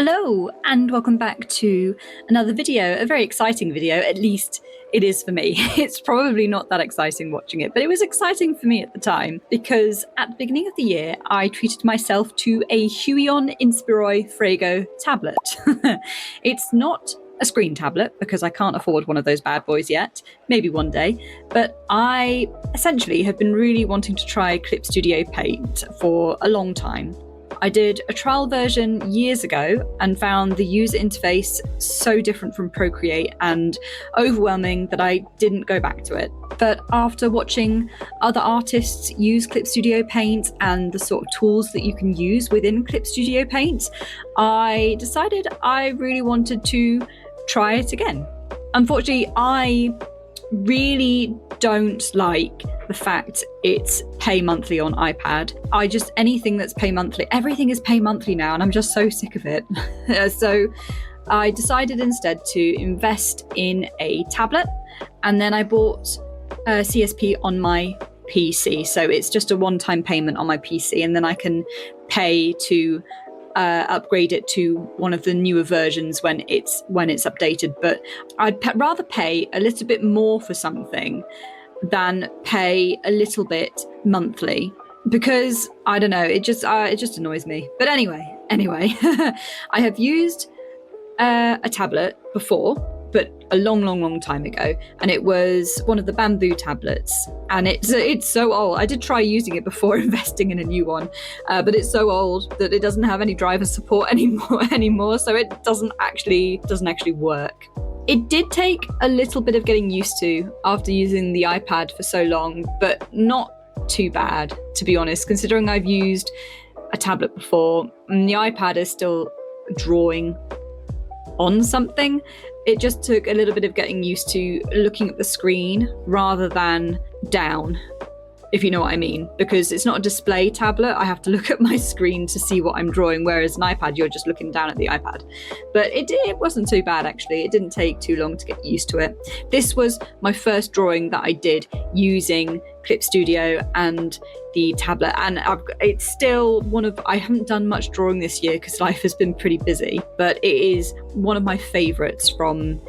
Hello and welcome back to another video, a very exciting video, at least it is for me. It's probably not that exciting watching it, but it was exciting for me at the time because at the beginning of the year, I treated myself to a HUION Inspiroy Frego tablet. It's not a screen tablet because I can't afford one of those bad boys yet, maybe one day, but I essentially have been really wanting to try Clip Studio Paint for a long time. I did a trial version years ago and found the user interface so different from Procreate and overwhelming that I didn't go back to it. But after watching other artists use Clip Studio Paint and the sort of tools that you can use within Clip Studio Paint, I decided I really wanted to try it again. Unfortunately, I really don't like the fact it's pay monthly on iPad. Anything that's pay monthly, everything is pay monthly now, and I'm just so sick of it. So I decided instead to invest in a tablet, and then I bought a CSP on my PC. So it's just a one-time payment on my PC, and then I can pay to upgrade it to one of the newer versions when it's updated. But I'd rather pay a little bit more for something than pay a little bit monthly, because I don't know, it just annoys me. But anyway, I have used a tablet before, but a long time ago, and it was one of the bamboo tablets, and it's so old. I did try using it before investing in a new one, but it's so old that it doesn't have any driver support anymore, so it doesn't actually work. It did take a little bit of getting used to after using the iPad for so long, but not too bad, to be honest, considering I've used a tablet before and the iPad is still drawing on something. It just took a little bit of getting used to looking at the screen rather than down, if you know what I mean, because it's not a display tablet. I have to look at my screen to see what I'm drawing, whereas an iPad, you're just looking down at the iPad. But it wasn't too bad, actually. It didn't take too long to get used to it. This was my first drawing that I did using Clip Studio and the tablet, and it's still I haven't done much drawing this year because life has been pretty busy, but it is one of my favorites from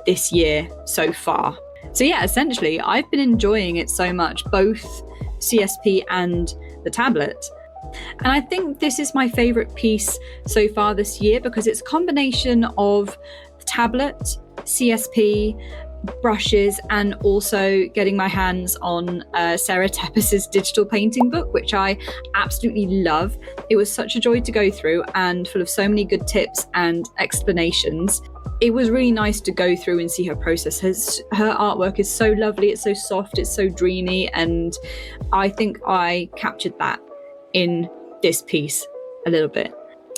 this year so far. So yeah, essentially, I've been enjoying it so much, both CSP and the tablet. And I think this is my favorite piece so far this year because it's a combination of the tablet, CSP, brushes, and also getting my hands on Sarah Teppis's digital painting book, which I absolutely love. It was such a joy to go through and full of so many good tips and explanations. It was really nice to go through and see her process. Her artwork is so lovely, it's so soft, it's so dreamy, and I think I captured that in this piece a little bit.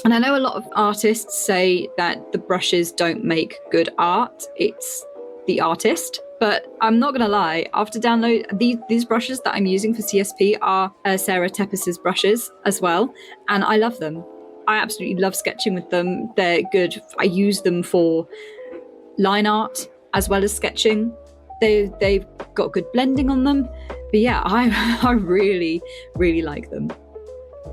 And I know a lot of artists say that the brushes don't make good art, it's the artist, but I'm not gonna lie, after download these brushes that I'm using for CSP are Sarah Teppis's brushes as well, and I love them. I absolutely love sketching with them. They're good. I use them for line art as well as sketching. They've got good blending on them. But yeah, I really like them.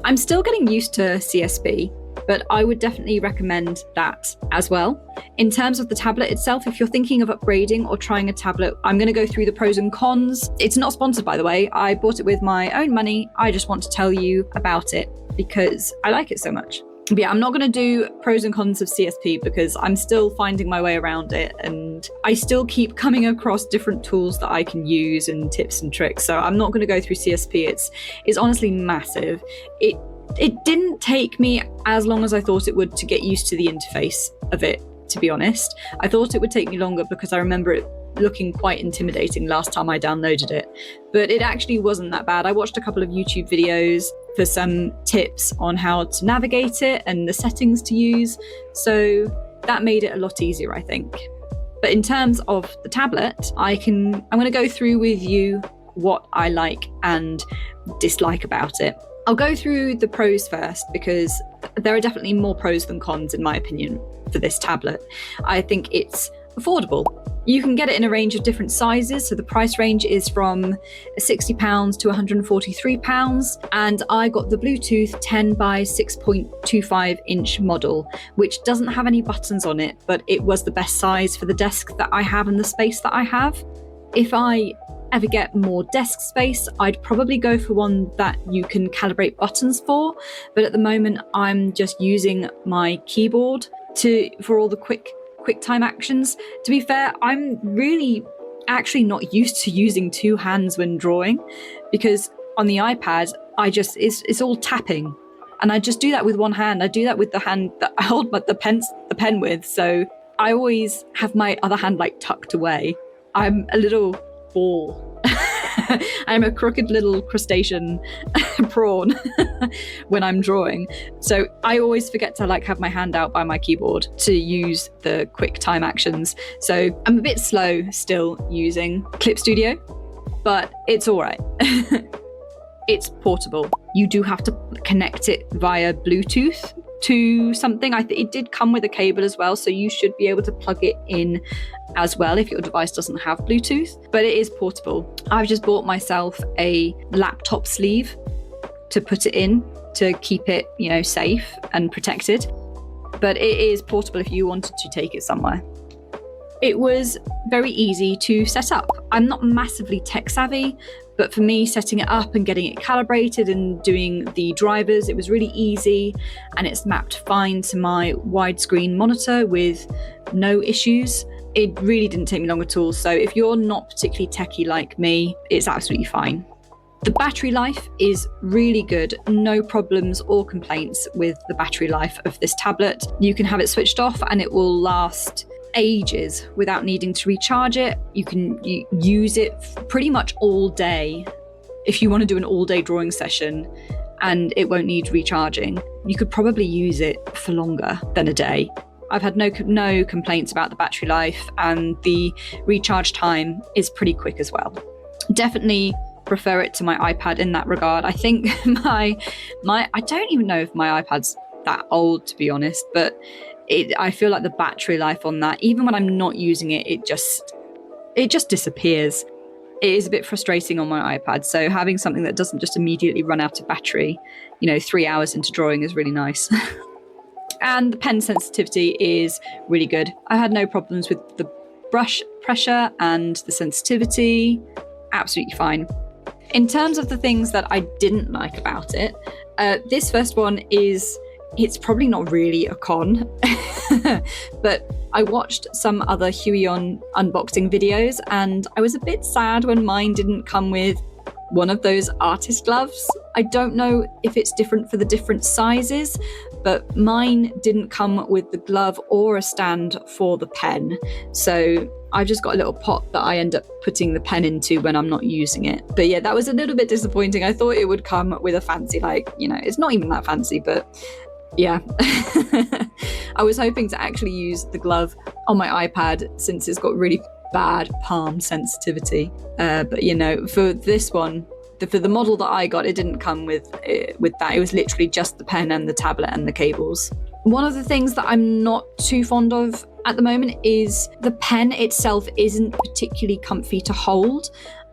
I'm still getting used to CSP, but I would definitely recommend that as well. In terms of the tablet itself, if you're thinking of upgrading or trying a tablet, I'm going to go through the pros and cons. It's not sponsored, by the way. I bought it with my own money. I just want to tell you about it because I like it so much. But yeah, I'm not going to do pros and cons of CSP because I'm still finding my way around it, and I still keep coming across different tools that I can use and tips and tricks. So I'm not going to go through CSP. It's honestly massive. It didn't take me as long as I thought it would to get used to the interface of it, to be honest. I thought it would take me longer because I remember it looking quite intimidating last time I downloaded it, but it actually wasn't that bad. I watched a couple of YouTube videos for some tips on how to navigate it and the settings to use, so that made it a lot easier, I think. But in terms of the tablet, I'm going to go through with you what I like and dislike about it. I'll go through the pros first because there are definitely more pros than cons in my opinion for this tablet. I think it's affordable. You can get it in a range of different sizes. So the price range is from £60 to £143. And I got the Bluetooth 10 by 6.25 inch model, which doesn't have any buttons on it, but it was the best size for the desk that I have and the space that I have. If I ever get more desk space, I'd probably go for one that you can calibrate buttons for. But at the moment, I'm just using my keyboard for all the quick time actions. To be fair, I'm really actually not used to using two hands when drawing, because on the iPad, it's all tapping. And I just do that with one hand. I do that with the hand that I hold the pen with. So I always have my other hand like tucked away. I'm a little ball. I'm a crooked little crustacean prawn when I'm drawing. So I always forget to like have my hand out by my keyboard to use the quick time actions. So I'm a bit slow still using Clip Studio, but it's all right. It's portable. You do have to connect it via Bluetooth to something. It did come with a cable as well, so you should be able to plug it in as well if your device doesn't have Bluetooth, but it is portable. I've just bought myself a laptop sleeve to put it in to keep it, safe and protected, but it is portable if you wanted to take it somewhere. It was very easy to set up. I'm not massively tech savvy, but for me, setting it up and getting it calibrated and doing the drivers, it was really easy, and it's mapped fine to my widescreen monitor with no issues. It really didn't take me long at all. So if you're not particularly techie like me, it's absolutely fine. The battery life is really good. No problems or complaints with the battery life of this tablet. You can have it switched off and it will last ages without needing to recharge it. You can use it pretty much all day if you want to do an all-day drawing session, and it won't need recharging. You could probably use it for longer than a day. I've had no complaints about the battery life, and the recharge time is pretty quick as well. Definitely prefer it to my iPad in that regard. I think I don't even know if my iPad's that old, to be honest, but I feel like the battery life on that, even when I'm not using it, it just disappears. It is a bit frustrating on my iPad. So having something that doesn't just immediately run out of battery, 3 hours into drawing is really nice. And the pen sensitivity is really good. I had no problems with the brush pressure and the sensitivity. Absolutely fine. In terms of the things that I didn't like about it, this first one it's probably not really a con, but I watched some other HUION unboxing videos and I was a bit sad when mine didn't come with one of those artist gloves. I don't know if it's different for the different sizes, but mine didn't come with the glove or a stand for the pen. So I've just got a little pot that I end up putting the pen into when I'm not using it. But yeah, that was a little bit disappointing. I thought it would come with a fancy, it's not even that fancy, but yeah. I was hoping to actually use the glove on my iPad since it's got really bad palm sensitivity. But for this one, for the model that I got, it didn't come with that. It was literally just the pen and the tablet and the cables. One of the things that I'm not too fond of at the moment is the pen itself isn't particularly comfy to hold.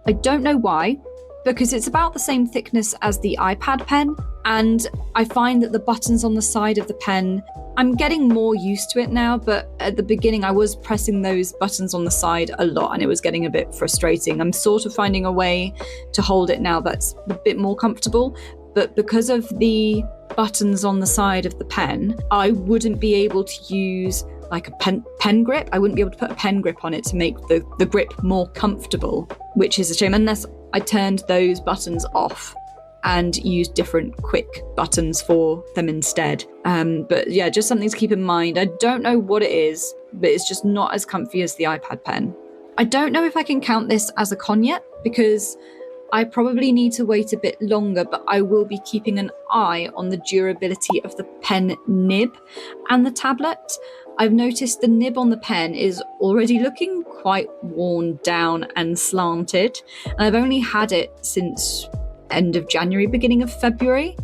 I don't know why, because it's about the same thickness as the iPad pen, and I find that the buttons on the side of the pen, I'm getting more used to it now, but at the beginning I was pressing those buttons on the side a lot and it was getting a bit frustrating. I'm sort of finding a way to hold it now that's a bit more comfortable, but because of the buttons on the side of the pen, I wouldn't be able to use like a pen grip. I wouldn't be able to put a pen grip on it to make the grip more comfortable, which is a shame, unless I turned those buttons off and used different quick buttons for them instead. But yeah, just something to keep in mind. I don't know what it is, but it's just not as comfy as the iPad pen. I don't know if I can count this as a con yet, because I probably need to wait a bit longer, but I will be keeping an eye on the durability of the pen nib and the tablet. I've noticed the nib on the pen is already looking quite worn down and slanted, and I've only had it since end of January, beginning of February,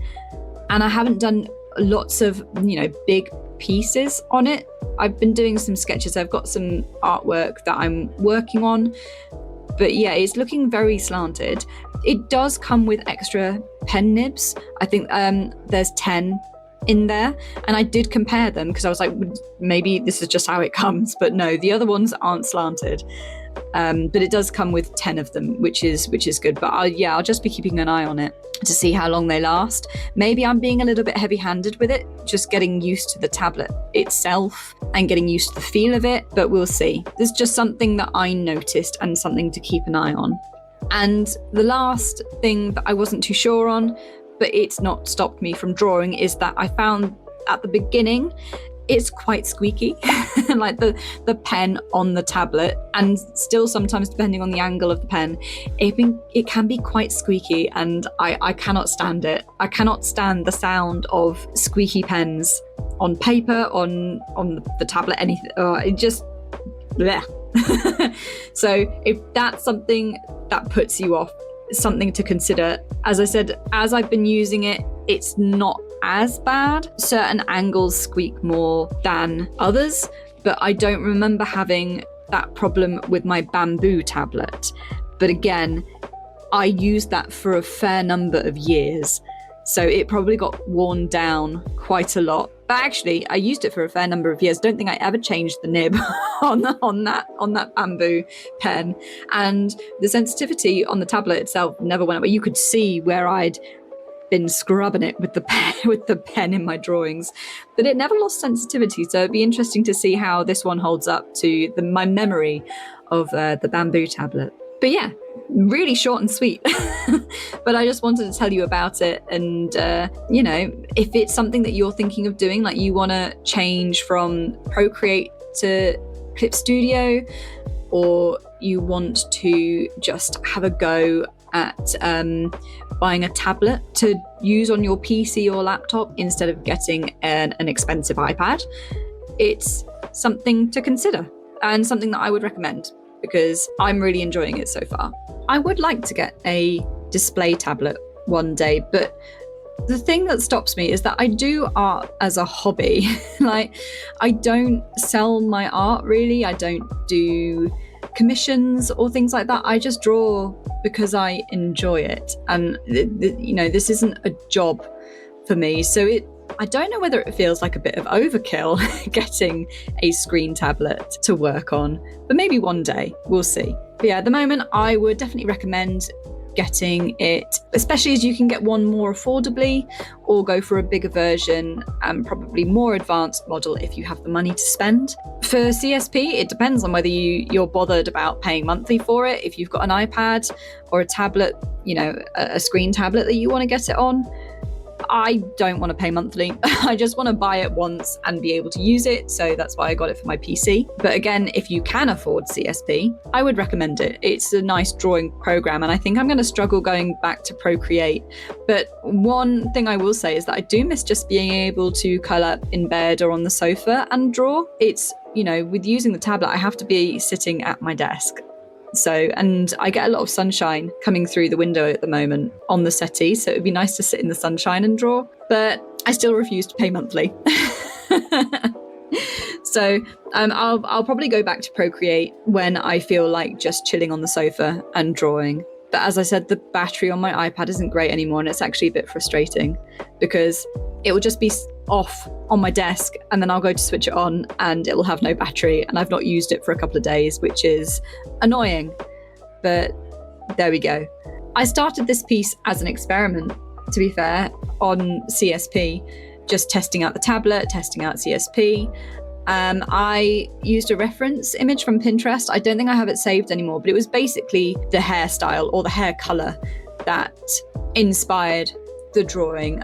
and I haven't done lots of, big pieces on it. I've been doing some sketches. I've got some artwork that I'm working on. But yeah, it's looking very slanted. It does come with extra pen nibs. I think there's 10 in there. And I did compare them because I was like, maybe this is just how it comes. But no, the other ones aren't slanted. But it does come with 10 of them, which is good. But I'll just be keeping an eye on it to see how long they last. Maybe I'm being a little bit heavy-handed with it, just getting used to the tablet itself and getting used to the feel of it, but we'll see. There's just something that I noticed and something to keep an eye on. And the last thing that I wasn't too sure on, but it's not stopped me from drawing, is that I found at the beginning it's quite squeaky, like the pen on the tablet, and still sometimes depending on the angle of the pen, it can be quite squeaky, and I cannot stand it. I cannot stand the sound of squeaky pens on paper, on the tablet, anything. It just, bleh. So if that's something that puts you off, something to consider. As I said, as I've been using it, it's not as bad. Certain angles squeak more than others, but I don't remember having that problem with my bamboo tablet. But again, I used that for a fair number of years, so it probably got worn down quite a lot. But actually, I used it for a fair number of years. Don't think I ever changed the nib on that bamboo pen, and the sensitivity on the tablet itself never went up. You could see where I'd been scrubbing it with the pen in my drawings, but it never lost sensitivity. So it'd be interesting to see how this one holds up to my memory of the bamboo tablet. But yeah, really short and sweet. But I just wanted to tell you about it. And, if it's something that you're thinking of doing, like you want to change from Procreate to Clip Studio, or you want to just have a go at buying a tablet to use on your PC or laptop instead of getting an expensive iPad, it's something to consider and something that I would recommend, because I'm really enjoying it so far. I would like to get a display tablet one day, but the thing that stops me is that I do art as a hobby. Like, I don't sell my art really. I don't do commissions or things like that. I just draw because I enjoy it. And, this isn't a job for me. So I don't know whether it feels like a bit of overkill getting a screen tablet to work on, but maybe one day, we'll see. But yeah, at the moment, I would definitely recommend getting it, especially as you can get one more affordably, or go for a bigger version and probably more advanced model if you have the money to spend. For CSP, it depends on whether you're bothered about paying monthly for it. If you've got an iPad or a tablet, a screen tablet that you want to get it on, I don't want to pay monthly. I just want to buy it once and be able to use it. So that's why I got it for my PC. But again, if you can afford CSP, I would recommend it. It's a nice drawing program, and I think I'm going to struggle going back to Procreate. But one thing I will say is that I do miss just being able to curl up in bed or on the sofa and draw. It's, with using the tablet, I have to be sitting at my desk. So, and I get a lot of sunshine coming through the window at the moment on the settee, so it would be nice to sit in the sunshine and draw, but I still refuse to pay monthly. So I'll probably go back to Procreate when I feel like just chilling on the sofa and drawing. But as I said, the battery on my iPad isn't great anymore, and it's actually a bit frustrating because it will just be off on my desk, and then I'll go to switch it on and it will have no battery, and I've not used it for a couple of days, which is annoying. But there we go. I started this piece as an experiment, to be fair, on CSP, just testing out the tablet, testing out CSP. I used a reference image from Pinterest. I don't think I have it saved anymore, but it was basically the hairstyle or the hair color that inspired the drawing.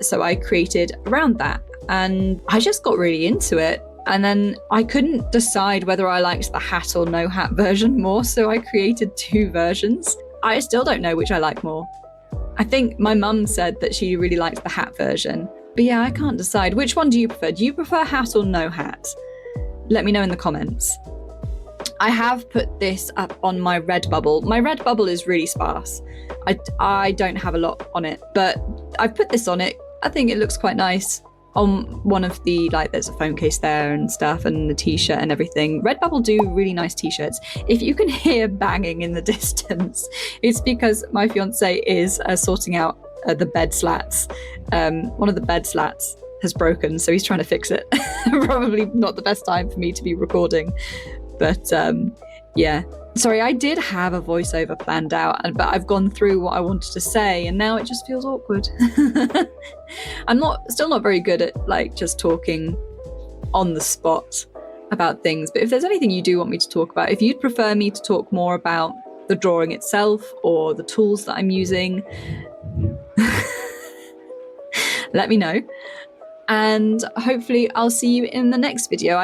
So I created around that, and I just got really into it. And then I couldn't decide whether I liked the hat or no hat version more, so I created two versions. I still don't know which I like more. I think my mum said that she really liked the hat version. But yeah, I can't decide. Which one do you prefer? Do you prefer hat or no hat? Let me know in the comments. I have put this up on my Redbubble. My Redbubble is really sparse. I don't have a lot on it, but I've put this on it I think it looks quite nice. On one of the, like, there's a phone case there and stuff, and the t-shirt and everything. Redbubble do really nice t-shirts. If you can hear banging in the distance, it's because my fiance is sorting out the bed slats. One of the bed slats has broken, so he's trying to fix it. Probably not the best time for me to be recording, but yeah. Sorry, I did have a voiceover planned out, but I've gone through what I wanted to say, and now it just feels awkward. I'm still not very good at like just talking on the spot about things, but if there's anything you do want me to talk about, if you'd prefer me to talk more about the drawing itself or the tools that I'm using, let me know. And hopefully I'll see you in the next video.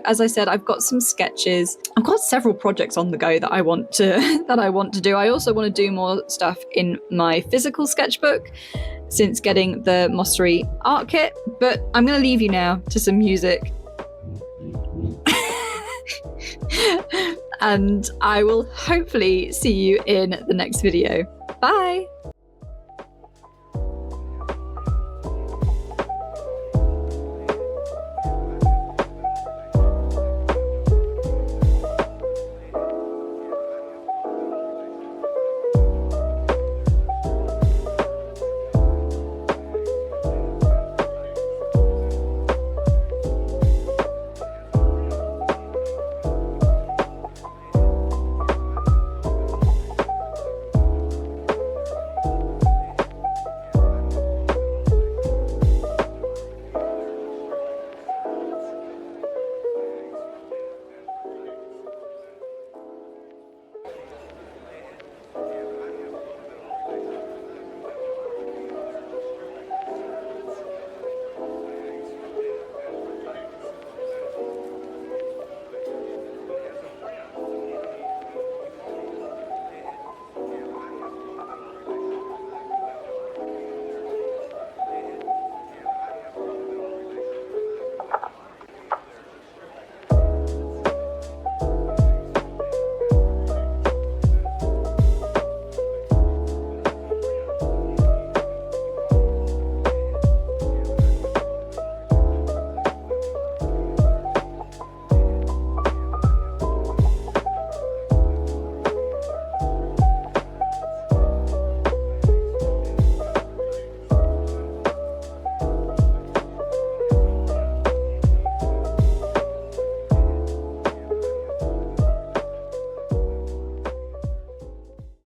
As I said, I've got some sketches. I've got several projects on the go that I want to do. I also want to do more stuff in my physical sketchbook since getting the Mossery art kit. But I'm going to leave you now to some music. And I will hopefully see you in the next video. Bye!